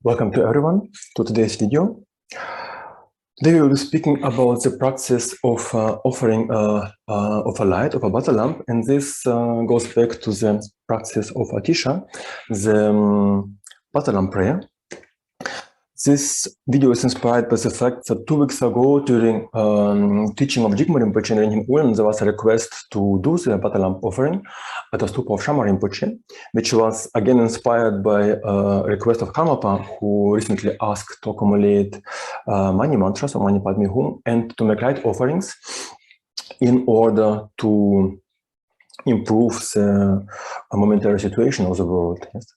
Welcome to everyone to today's video. Today we will be speaking about the practice of offering of a light, of a butter lamp, and this goes back to the practice of Atisha, the Butterlamp Prayer. This video is inspired by the fact that 2 weeks ago, during teaching of Jigme Rinpoche in Ulm, there was a request to do the Butterlamp offering at a stupa of Shama Rinpoche, which was again inspired by a request of Karmapa, who recently asked to accumulate money mantras or Mani Padme Hum and to make light offerings in order to improve the momentary situation of the world. Yes.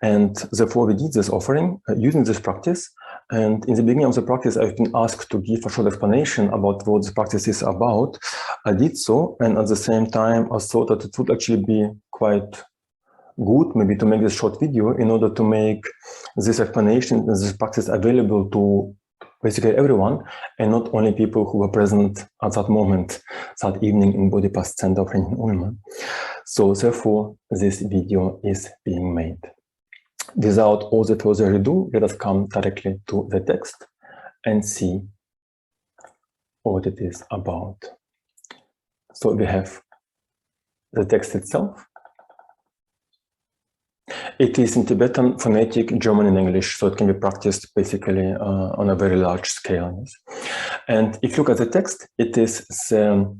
And therefore we did this offering using this practice. And in the beginning of the practice, I've been asked to give a short explanation about what this practice is about. I did so, and at the same time, I thought that it would actually be quite good maybe to make this short video in order to make this explanation, this practice available to basically everyone, and not only people who were present at that moment, that evening in Body Past Center of in Ulm. So therefore, this video is being made. Without all the further ado, let us come directly to the text and see what it is about. So we have the text itself. It is in Tibetan, phonetic, German, and English, so it can be practiced basically on a very large scale. Yes. And if you look at the text, it is the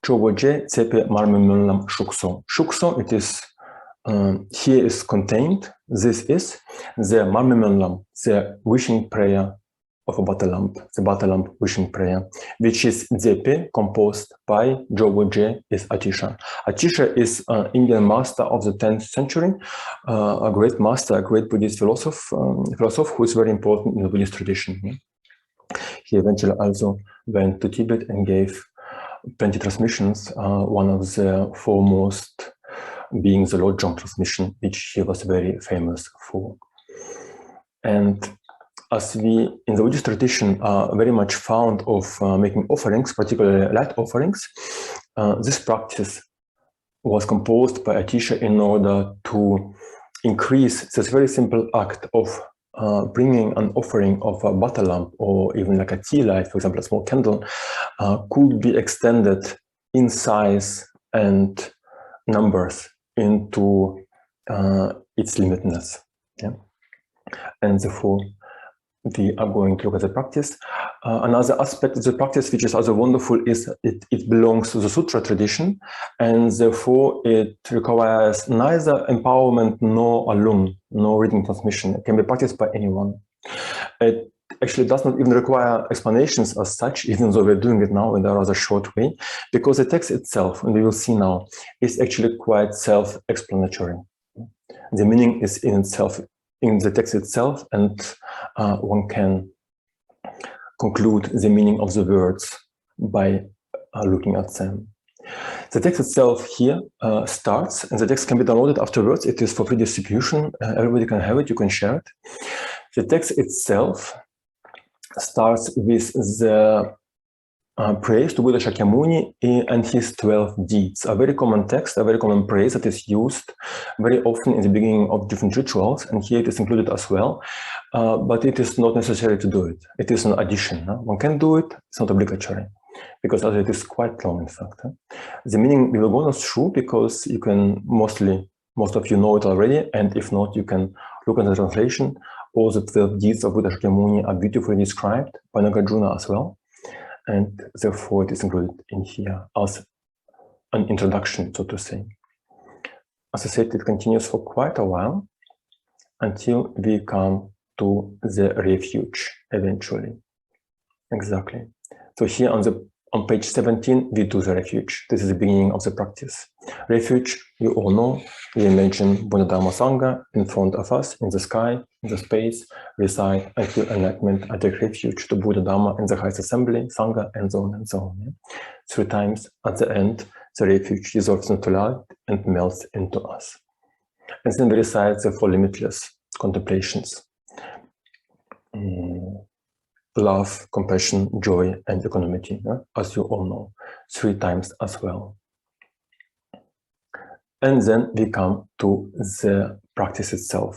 Choboje Tsepe Marmimullam Shukso. Shukso, it is here is contained. This is the Marmimullam, the wishing prayer of a butter lamp, the butter lamp wishing prayer, which is Dzepe, composed by Choboje, is Atisha. Atisha is an Indian master of the 10th century, a great master, a great Buddhist philosopher who is very important in the Buddhist tradition. He eventually also went to Tibet and gave plenty transmissions, one of the foremost being the Lojong transmission, which he was very famous for. And as we in the Buddhist tradition are very much fond of making offerings, particularly light offerings, this practice was composed by Atisha in order to increase this very simple act of bringing an offering of a butter lamp or even like a tea light, for example, a small candle, could be extended in size and numbers into its limitedness. Yeah? And therefore, we are going to look at the practice. Another aspect of the practice, which is also wonderful, is it belongs to the sutra tradition, and therefore it requires neither empowerment nor alum, nor reading transmission. It can be practiced by anyone. It actually does not even require explanations as such, even though we're doing it now in a rather short way, because the text itself, and we will see now, is actually quite self-explanatory. The meaning is in itself, in the text itself, and one can conclude the meaning of the words by looking at them. The text itself here starts, and the text can be downloaded afterwards. It is for free distribution. Everybody can have it, you can share it. The text itself starts with the praise to Buddha Shakyamuni and his 12 deeds. A very common text, a very common praise that is used very often in the beginning of different rituals, and here it is included as well, but it is not necessary to do it. It is an addition. One can do it, it's not obligatory, because it is quite long, in fact. The meaning we will go through, because you can most of you know it already, and if not, you can look at the translation. All the 12 deeds of Buddha Shakyamuni are beautifully described by Nagarjuna as well, and therefore it is included in here as an introduction, so to say. As I said, it continues for quite a while until we come to the refuge eventually. Exactly. So here on page 17, we do the refuge. This is the beginning of the practice. Refuge, you all know, we imagine Buddha Dharma Sangha in front of us, in the sky, in the space, recite until enlightenment. I take refuge to Buddha Dharma in the highest assembly, Sangha, and so on and so on. Yeah? 3 times at the end, the refuge dissolves into light and melts into us. And then we recite the 4 limitless contemplations. Love, compassion, joy, and equanimity, as you all know, 3 times as well. And then we come to the practice itself.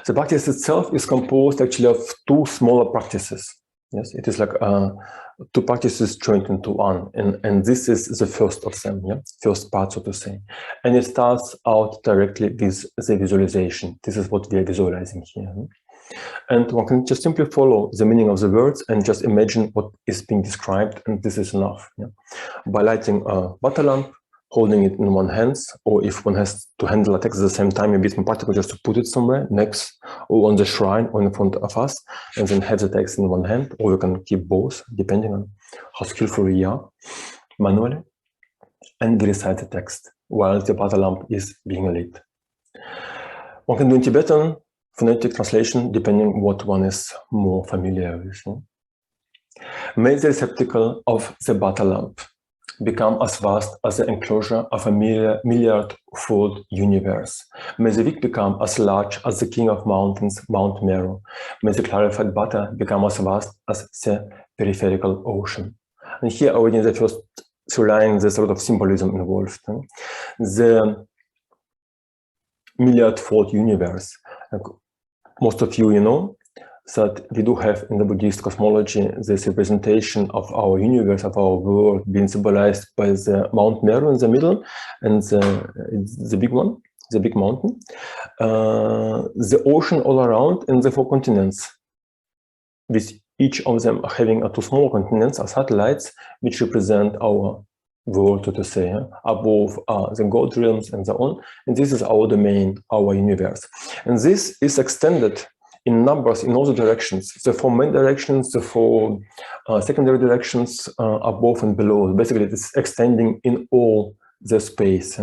The practice itself is composed actually of two smaller practices. Yes, it is like two practices joined into one, and this is the first of them, yeah, first part, so to say. And it starts out directly with the visualization. This is what we are visualizing here. And one can just simply follow the meaning of the words and just imagine what is being described, and this is enough. Yeah? By lighting a butter lamp, holding it in one hand, or if one has to handle a text at the same time, maybe it's more practical just to put it somewhere next or on the shrine or in front of us, and then have the text in one hand, or you can keep both, depending on how skillful you are, manually, and recite the text while the butter lamp is being lit. One can do in Tibetan phonetic translation, depending what one is more familiar with. May the receptacle of the butter lamp become as vast as the enclosure of a milliard-fold universe. May the wick become as large as the king of mountains, Mount Meru. May the clarified butter become as vast as the peripheral ocean. And here already in the first two lines, there's a lot of symbolism involved. The milliard-fold universe. Most of you know that we do have in the Buddhist cosmology this representation of our universe, of our world, being symbolized by the Mount Meru in the middle, and the big one, the big mountain, the ocean all around, and the four continents, with each of them having two small continents as satellites, which represent our world, so to say. Above the God realms and so on, and this is our domain, our universe, and this is extended in numbers in all the directions. The four main directions, the four secondary directions, above and below. Basically, it's extending in all the space.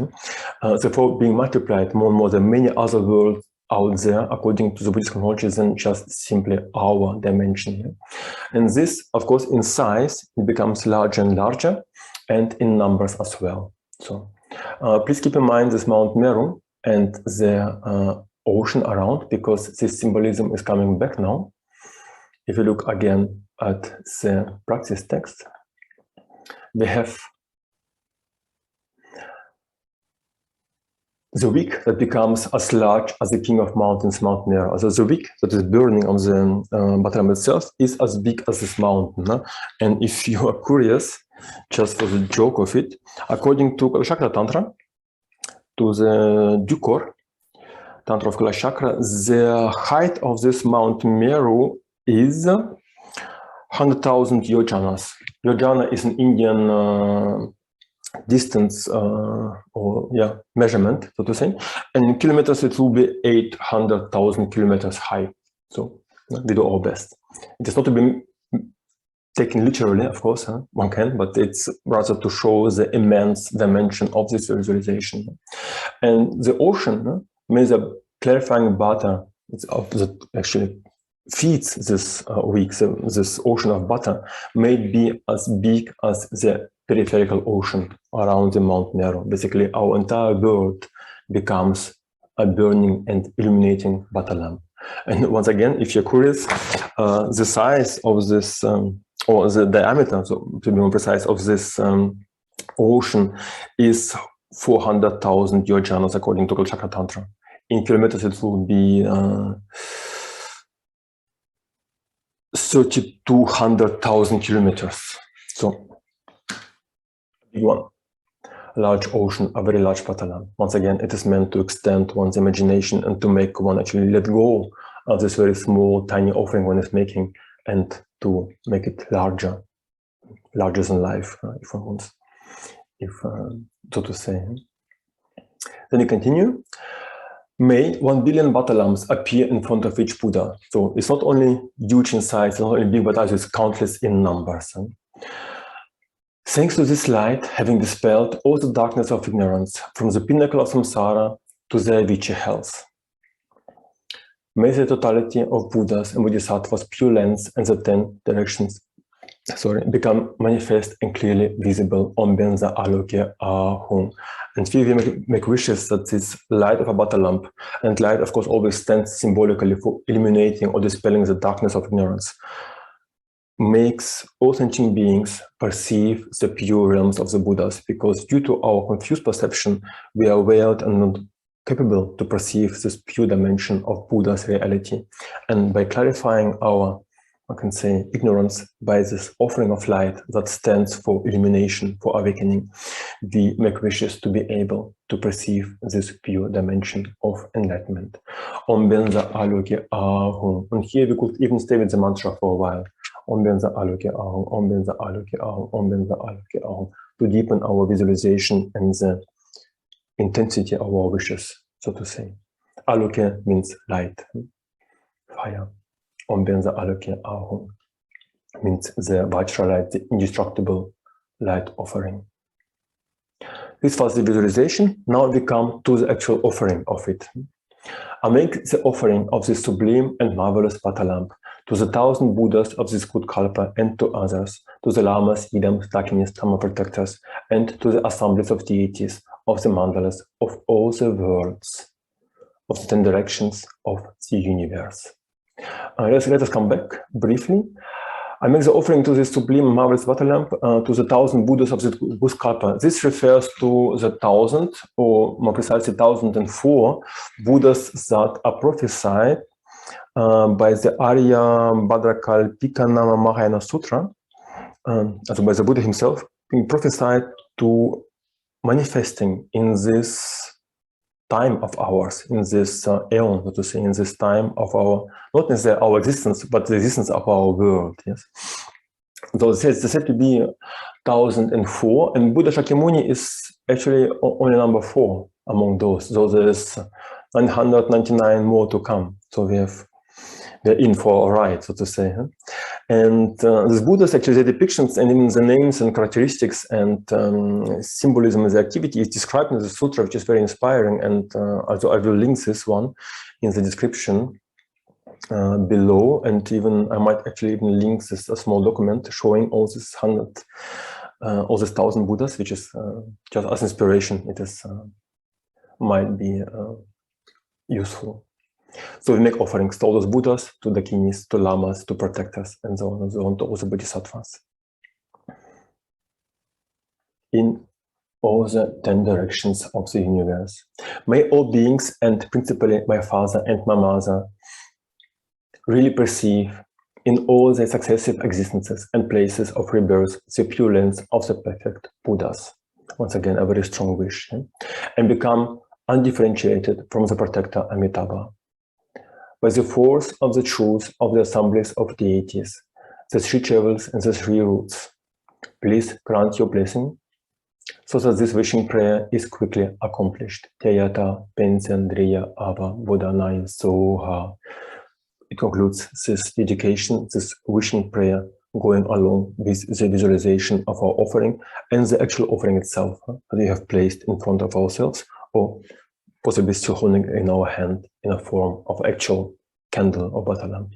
Therefore, being multiplied more and more than many other worlds out there, according to the Buddhist cosmology, than just simply our dimension. And this, of course, in size, it becomes larger and larger, and in numbers as well. So please keep in mind this Mount Meru and the ocean around, because this symbolism is coming back now. If you look again at the practice text, we have the wick that becomes as large as the king of mountains, Mount Meru. So the wick that is burning on the bottom itself is as big as this mountain. And if you are curious, just for the joke of it, according to Kalachakra Tantra, to the Dukor, Tantra of Kalachakra, the height of this Mount Meru is 100,000 yojanas. Yojana is an Indian distance measurement, so to say, and in kilometers it will be 800,000 kilometers high. So we do our best. It is not to be taken literally, of course, one can, but it's rather to show the immense dimension of this visualization. And the ocean, may the clarifying butter that actually feeds this wick, this ocean of butter, may be as big as the peripheral ocean around the Mount Meru. Basically, our entire world becomes a burning and illuminating butter lamp. And once again, if you're curious, the size of this, or the diameter, so to be more precise, of this ocean is 400,000 yojanas, according to Kalachakra Tantra. In kilometers, it will be 3,200,000 kilometers. So, big one, a large ocean, a very large butter lamp. Once again, it is meant to extend one's imagination and to make one actually let go of this very small, tiny offering one is making, and to make it larger than life, if one wants, so to say. Then you continue. May 1 billion butter lamps appear in front of each Buddha. So it's not only huge in size, it's not only big, but also it's countless in numbers. Thanks to this light having dispelled all the darkness of ignorance, from the pinnacle of samsara to the Vichy health. May the totality of Buddhas and Bodhisattvas' pure lens and the 10 directions become manifest and clearly visible on Benza Aloke Ahung. And here we make wishes that this light of a butter lamp, and light of course always stands symbolically for illuminating or dispelling the darkness of ignorance, makes all sentient beings perceive the pure realms of the Buddhas, because due to our confused perception, we are veiled and capable to perceive this pure dimension of Buddha's reality. And by clarifying our, I can say, ignorance by this offering of light that stands for illumination, for awakening, we make wishes to be able to perceive this pure dimension of enlightenment. Om Benza Aloke Ahum. And here we could even stay with the mantra for a while. Om Benza Aloke Ahum, Om Benza Aloke Ahum, Om Benza Aloke Ahum, to deepen our visualization and the intensity of our wishes, so to say. Aloke means light, fire. Om Benza Aloke Ahum means the Vajra light, the indestructible light offering. This was the visualization. Now we come to the actual offering of it. I make the offering of this sublime and marvelous Butterlamp to the 1,000 Buddhas of this good Kalpa and to others, to the Lamas, Idams, Dakinis, Dhamma protectors, and to the assemblies of deities, of the mandalas, of all the worlds, of the 10 directions of the universe. Let us come back briefly. I make the offering to this sublime and marvelous Butterlamp to the 1,000 Buddhas of the good Kalpa. This refers to the 1,000, or more precisely 1,004 Buddhas that are prophesied by the Arya Bhadrakalpikanama Mahayana Sutra, also by the Buddha himself, being prophesied to manifesting in this time of ours, in this aeon, so to say, in this time of our, not necessarily our existence, but the existence of our world. Yes. So it's said to be 1,004, and Buddha Shakyamuni is actually only number 4 among those. So there is 999 more to come. So we're in for a ride, so to say. And these Buddhas, actually, the depictions and even the names and characteristics and symbolism of the activity is described in the sutra, which is very inspiring. And also I will link this one in the description below. And even I might actually even link this a small document showing all this 1,000 Buddhas, which is just as inspiration. It is might be useful. So we make offerings to all those Buddhas, to Dakinis, to Lamas, to protectors, and so on and so on, to all the Bodhisattvas. In all the 10 directions of the universe. May all beings, and principally my father and my mother, really perceive in all their successive existences and places of rebirth the pure lens of the perfect Buddhas. Once again, a very strong wish. And become undifferentiated from the protector Amitabha. By the force of the truth of the assemblies of deities, the 3 travels and the 3 routes, please grant your blessing, so that this wishing prayer is quickly accomplished. Teyata Pensandriya Ava Bodhanaya Soha. It concludes this dedication, this wishing prayer, going along with the visualization of our offering and the actual offering itself that we have placed in front of ourselves, or possibly still holding in our hand in a form of actual candle or butter lamp.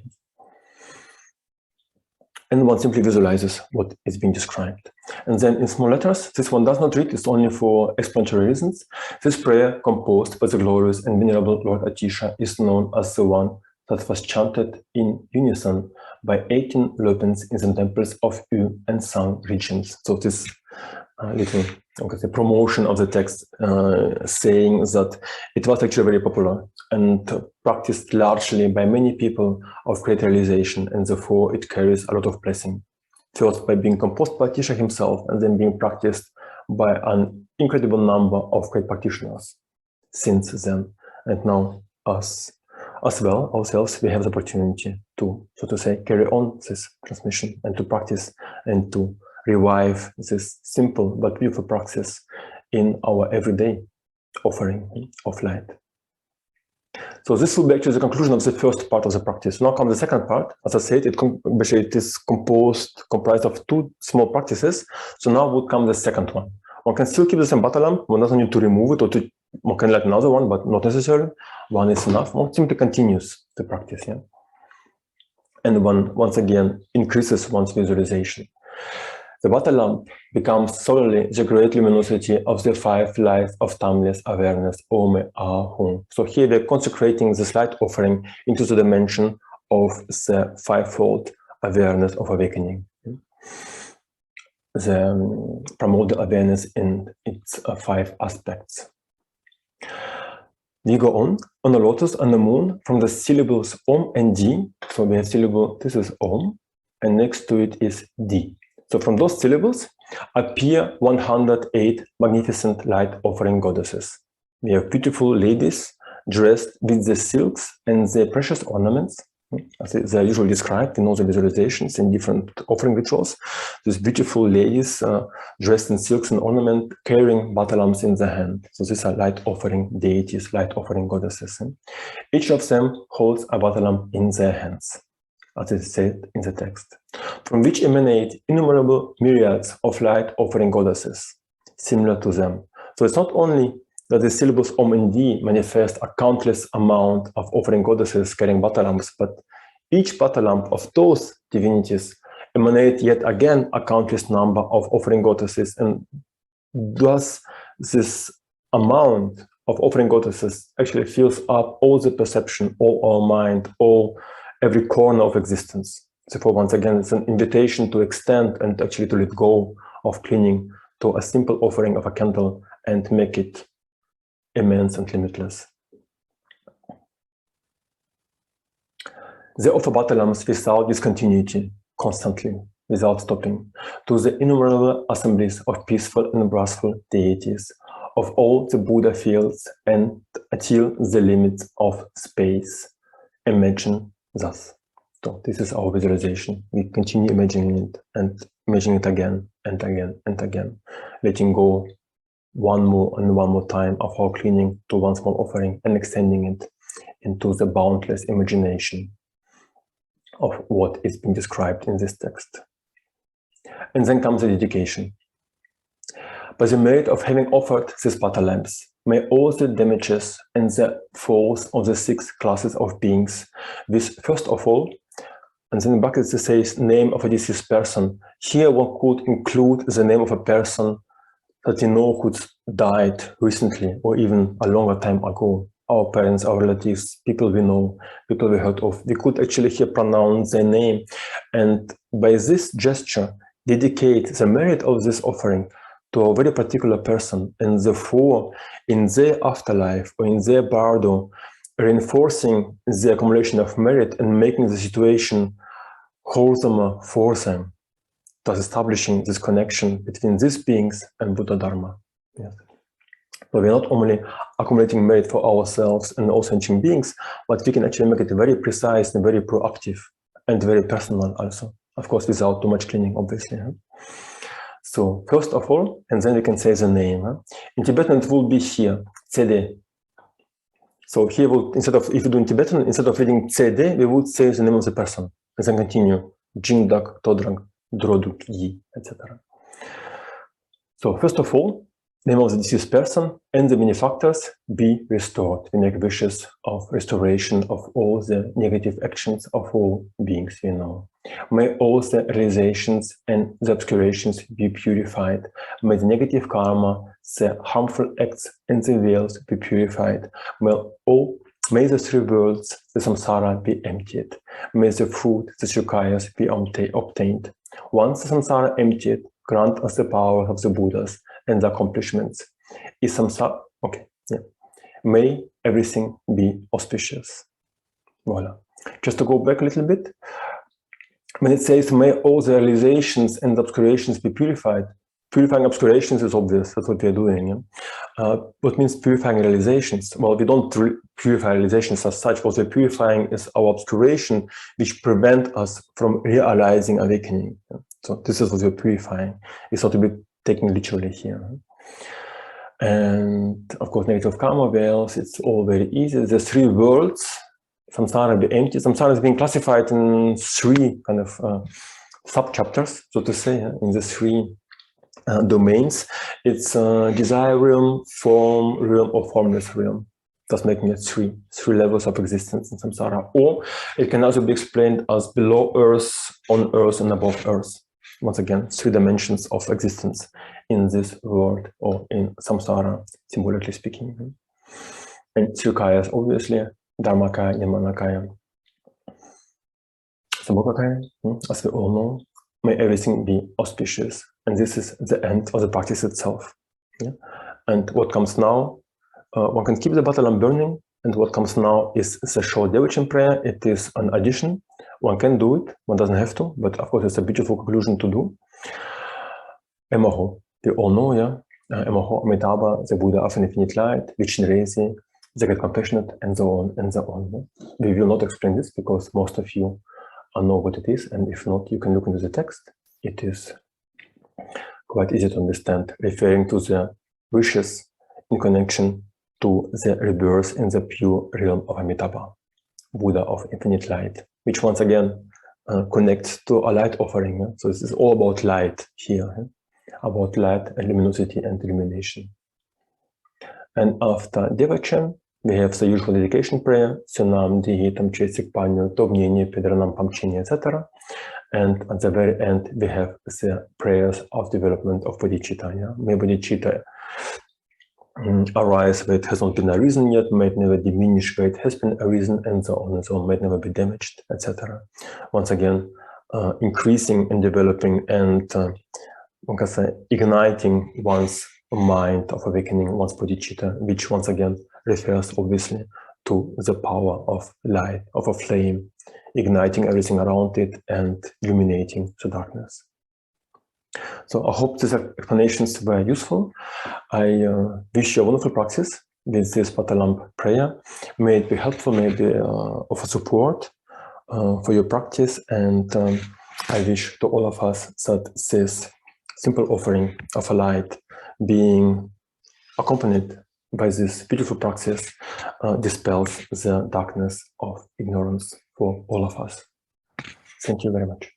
And one simply visualizes what is being described. And then in small letters, this one does not read, it's only for explanatory reasons. This prayer, composed by the glorious and venerable Lord Atisha, is known as the one that was chanted in unison by 18 Lopens in the temples of Yu and Sang regions. So this little promotion of the text saying that it was actually very popular and practiced largely by many people of great realization, and therefore it carries a lot of blessing. First by being composed by Atisha himself, and then being practiced by an incredible number of great practitioners since then. And now as well, ourselves, we have the opportunity to, so to say, carry on this transmission and to practice and to revive this simple but beautiful practice in our everyday offering of light. So this will be actually the conclusion of the first part of the practice. Now comes the second part. As I said, it is comprised of 2 small practices. So now would come the second one. One can still keep the same butter lamp. One doesn't need to remove it, or to one can light another one, but not necessarily. One is enough. One simply continues the practice, yeah. And one once again increases one's visualization. The butter lamp becomes solely the great luminosity of the 5 lights of timeless awareness, Ome Ahum. So here we're consecrating this light offering into the dimension of the 5-fold awareness of awakening. The promote the awareness in its 5 aspects. we go on a lotus, on the moon, from the syllables Om and D. So we have syllable, this is Om, and next to it is D. So from those syllables appear 108 magnificent light offering goddesses. We have beautiful ladies dressed with the silks and the precious ornaments, as they are usually described in all the visualizations in different offering rituals. These beautiful ladies dressed in silks and ornament, carrying butterlamps in the hand. So these are light offering deities, light offering goddesses. Each of them holds a butterlamp in their hands, as it is said in the text, from which emanate innumerable myriads of light offering goddesses, similar to them. So it's not only that the syllables Om and D manifest a countless amount of offering goddesses carrying butterlamps, but each butterlamp of those divinities emanate yet again a countless number of offering goddesses, and thus this amount of offering goddesses actually fills up all the perception, all our mind, every corner of existence. Therefore, once again, it's an invitation to extend and actually to let go of clinging to a simple offering of a candle and make it immense and limitless. They offer butterlamps without discontinuity, constantly, without stopping, to the innumerable assemblies of peaceful and wrathful deities of all the Buddha fields and until the limits of space. Imagine thus. So this is our visualization. We continue imagining it and imagining it again and again and again, letting go one more time of our clinging to one small offering and extending it into the boundless imagination of what is being described in this text. And then comes the dedication. By the merit of having offered these butter lamps, may all the damages and the faults of the 6 classes of beings, with first of all, and then in brackets it says name of a deceased person. Here one could include the name of a person that we know who died recently or even a longer time ago. Our parents, our relatives, people we know, people we heard of. We could actually here pronounce their name, and by this gesture dedicate the merit of this offering to a very particular person, and therefore in their afterlife or in their bardo, reinforcing the accumulation of merit and making the situation wholesomer for them, thus establishing this connection between these beings and Buddha Dharma. Yes. So we're not only accumulating merit for ourselves and all sentient beings, but we can actually make it very precise and very proactive and very personal also, of course, without too much cleaning, obviously. So first of all, and then we can say the name. In Tibetan, it will be here, Tsede. So here, instead of, if you do in Tibetan, instead of reading Tsede, we would say the name of the person, and then continue, Jingdak, Todrang, Droduk, Yi, etc. So first of all, name of the deceased person and the benefactors be restored. We make wishes of restoration of all the negative actions of all beings we know. May all the realizations and the obscurations be purified. May the negative karma, the harmful acts and the veils be purified. May the 3 worlds, the samsara, be emptied. May the fruit, the sukayas, be obtained. Once the samsara emptied, grant us the power of the Buddhas and the accomplishments. Is samsara, okay, yeah. May everything be auspicious. Voila. Just to go back a little bit, when it says, may all the realizations and obscurations be purified, purifying obscurations is obvious, that's what we are doing. Yeah? What means purifying realizations? Well, we don't purify realizations as such. What we're purifying is our obscuration, which prevent us from realizing awakening. Yeah? So this is what we're purifying. It's not to be taken literally here. And of course, negative karma veils, it's all very easy. The 3 worlds, samsara be empty. Samsara is being classified in 3 kind of sub-chapters, so to say, in the 3 domains. It's desire realm, form realm, or formless realm, thus making it 3 levels of existence in samsara. Or it can also be explained as below earth, on earth, and above earth. Once again, 3 dimensions of existence in this world, or in samsara, symbolically speaking. And Sukayas, obviously, Dharmakaya, Yamanakaya, Sambhogakaya, as we all know. May everything be auspicious. And this is the end of the practice itself. Yeah? And what comes now? one can keep the Butterlamp burning, and what comes now is the short Devachan prayer. It is an addition. One can do it, one doesn't have to, but of course it's a beautiful conclusion to do. Emoho, we all know, yeah? Emoho, Amitabha, the Buddha of infinite light, Vichinresi, the great compassionate, and so on and so on. Yeah? We will not explain this because most of you know what it is, and if not, you can look into the text. It is quite easy to understand, referring to the wishes in connection to the rebirth in the pure realm of Amitabha, Buddha of infinite light, which once again connects to a light offering. Yeah? So this is all about light here, yeah? About light and luminosity and illumination. And after Devachan, we have the usual dedication prayer, Sunam, Dihitam, Chesik, Panyo, Tobnini, Pedranam, Pamchini, etc. And at the very end, we have the prayers of development of bodhicitta. Yeah? May bodhicitta arise where it has not been arisen yet, might never diminish where it has been arisen, and so on and so on, might never be damaged, etc. Once again, increasing and developing and one can say igniting one's mind of awakening, one's bodhicitta, which once again refers obviously to the power of light, of a flame, igniting everything around it and illuminating the darkness. So I hope these explanations were useful. I wish you a wonderful practice with this Butterlamp prayer. May it be helpful, may it be of a support for your practice. And I wish to all of us that this simple offering of a light being accompanied by this beautiful practice dispels the darkness of ignorance for all of us. Thank you very much.